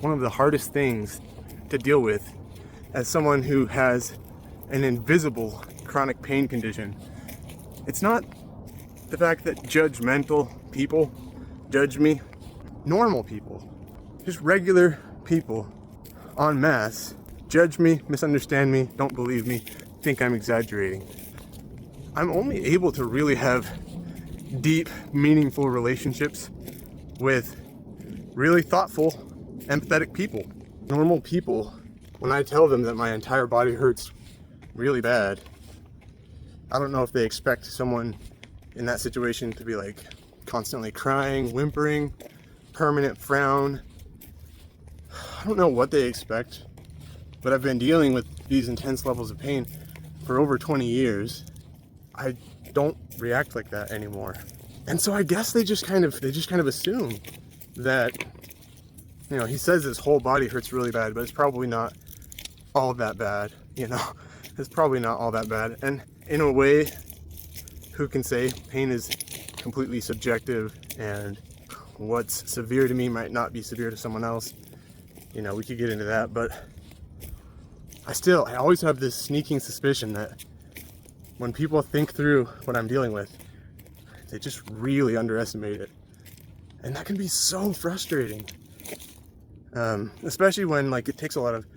One of the hardest things to deal with as someone who has an invisible chronic pain condition, it's not the fact that judgmental people judge me. Normal people, just regular people en masse, judge me, misunderstand me, don't believe me, think I'm exaggerating. I'm only able to really have deep, meaningful relationships with really thoughtful, empathetic people. Normal people, when I tell them that my entire body hurts really bad, I don't know if they expect someone in that situation to be like constantly crying, whimpering, permanent frown. I don't know what they expect, but I've been dealing with these intense levels of pain for over 20 years. I don't react like that anymore. And so I guess they just kind of assume that, you know, he says his whole body hurts really bad, but it's probably not all that bad, you know? It's probably not all that bad. And in a way, who can say pain is completely subjective, and what's severe to me might not be severe to someone else. You know, we could get into that, but I always have this sneaking suspicion that when people think through what I'm dealing with, they just really underestimate it. And that can be so frustrating. Especially when like it takes a lot of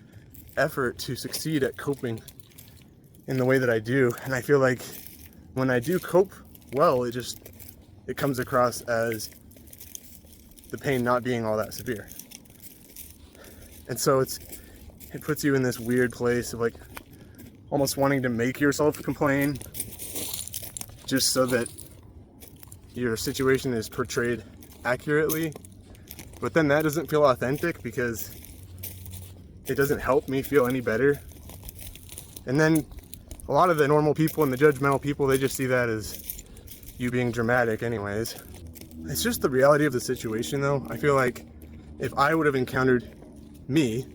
effort to succeed at coping in the way that I do. And I feel like when I do cope well, it comes across as the pain not being all that severe. And so it puts you in this weird place of like almost wanting to make yourself complain just so that your situation is portrayed accurately. But then that doesn't feel authentic because it doesn't help me feel any better. And then a lot of the normal people and the judgmental people, they just see that as you being dramatic anyways. It's just the reality of the situation though. I feel like if I would have encountered me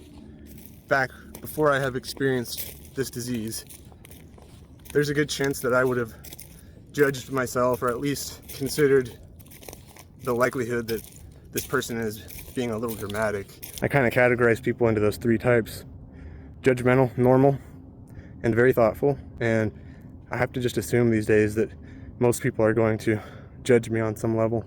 back before I have experienced this disease, there's a good chance that I would have judged myself, or at least considered the likelihood that this person is being a little dramatic. I kind of categorize people into those three types: judgmental, normal, and very thoughtful. And I have to just assume these days that most people are going to judge me on some level.